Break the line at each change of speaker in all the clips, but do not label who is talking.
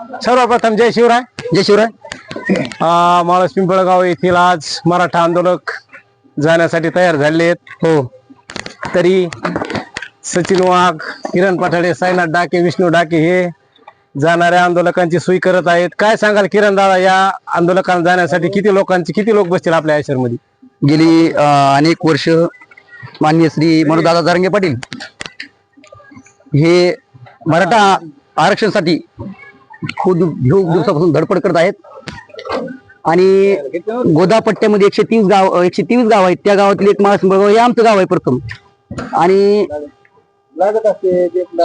सर्वप्रथम जय शिवराय.
जय शिवराय.
माळस पिंपळगाव येथील आज मराठा आंदोलक जाण्यासाठी तयार झाले आहेत.
हो.
तरी सचिन वाघ, किरण पाठाडे, साईनाथ डाके, विष्णू डाके हे जाणाऱ्या आंदोलकांची सोय करत आहेत. काय सांगाल किरण दादा, या आंदोलकांना जाण्यासाठी किती लोक बसतील आपल्या आयशर मध्ये?
गेली अनेक वर्ष माननीय श्री मनोजदादा जरांगे पाटील हे मराठा आरक्षणासाठी खूप दिवसापासून धडपड करत आहेत आणि गोदा पट्ट्यामध्ये 123 गाव आहेत. त्या गावातील एक माळस पिंपळगाव हे आमचं गाव आहे प्रथम. आणि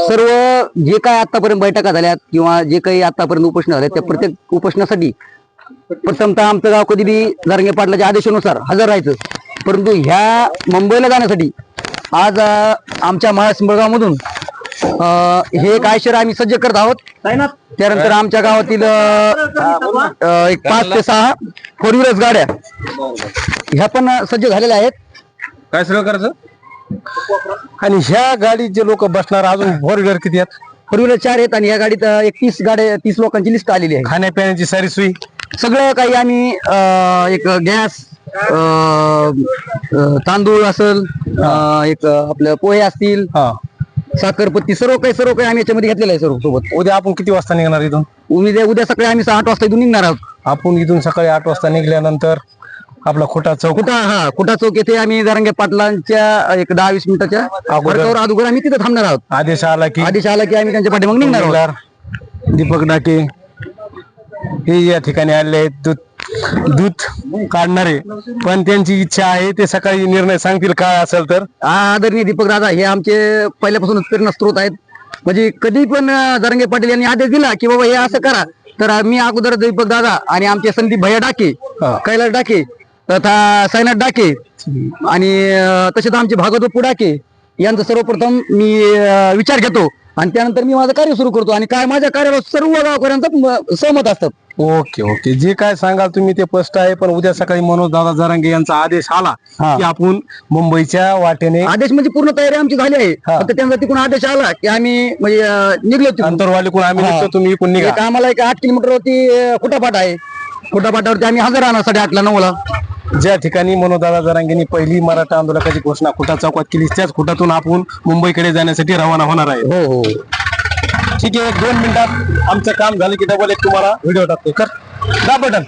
सर्व जे काय आतापर्यंत बैठका झाल्यात किंवा जे काही आतापर्यंत उपोषण झाले त्या प्रत्येक उपोषणासाठी प्रथमतः आमचं गाव कधी बी जरांगे पाटलाच्या आदेशानुसार हजर राहायचं. परंतु ह्या मुंबईला जाण्यासाठी आज आमच्या माळस पिंपळगाव मधून हे काय शहर आम्ही सज्ज करत आहोत. त्यानंतर आमच्या गावातील एक 5 ते 6 4 व्हीलर्स गाड्या ह्या पण सज्ज झालेल्या आहेत.
काय सगळं करायचं? आणि ह्या गाडीत जे लोक बसणार, अजून 4 व्हीलर किती आहेत?
4 व्हीलर 4 आहेत आणि या गाडीत एक 30 लोकांची लिस्ट आलेली आहे.
खाण्यापिण्याची सारी सोयी
सगळं काही आम्ही एक गॅस, तांदूळ असेल, एक आपलं पोहे असतील, साखरपत्ती, सर्व काही आम्ही याच्यामध्ये घेतलेलं आहे सर्व सोबत.
उद्या आपण किती वाजता निघणार इथून?
उद्या सकाळी आम्ही 8 वाजता इथून निघणार आहोत.
आपण इथून सकाळी 8 वाजता निघाल्यानंतर आपला खुटा चौक
येथे आम्ही जरांगे पाटलांच्या एक 10-20 मिनिटाच्या अगोदर आम्ही तिथे थांबणार आहोत.
आदेश आला की
आम्ही त्यांच्या पाठीमागे निघणार आहोत.
दीपक डाके हे या ठिकाणी आले आहेत, दूध काढणारे, पण त्यांची इच्छा आहे ते सकाळी निर्णय सांगतील काय असेल तर.
आदरणीय दीपक दादा हे आमचे पहिल्यापासूनच प्रेरणा स्त्रोत आहेत. म्हणजे कधी पण जरांगे पाटील यांनी आदेश दिला की बाबा हे असं करा, तर मी अगोदर दीपक दादा आणि आमचे संदीप भैया डाके, कैलास डाके तथा साईनाथ डाके आणि तसेच आमचे भागवत बापू डाके यांचा सर्वप्रथम मी विचार घेतो आणि त्यानंतर मी माझं कार्य सुरू करतो आणि काय माझ्या कार्याला सर्व गावकऱ्यांचा सहमत असतात.
ओके, जे काय सांगाल तुम्ही ते स्पष्ट आहे. पण उद्या सकाळी मनोज दादा जरांगे यांचा आदेश आला की आपण मुंबईच्या वाटेने,
आदेश म्हणजे पूर्ण तयारी आमची झाली आहे, फक्त त्यांचा तिकडून आदेश आला की आम्ही म्हणजे निघलो.
अंतरवाली कोण आम्ही निघतो, तुम्ही इकडून निघा.
आम्हाला एक 8 किलोमीटरवरती खुटापाट आहे. खुटापाटावरती आम्ही हजर राहणार 8:30-9ला.
ज्या ठिकाणी मनोजदादा जरांगेंनी पहिली मराठा आंदोलकाची घोषणा खुटा चौकात केली, त्याच खुटातून आपण मुंबईकडे जाण्यासाठी रवाना होणार आहे.
हो.
ठीक आहे, 2 मिनिटात आमचं काम झालं की डबल एक तुम्हाला व्हिडिओ टाकतो. कर दा बटन.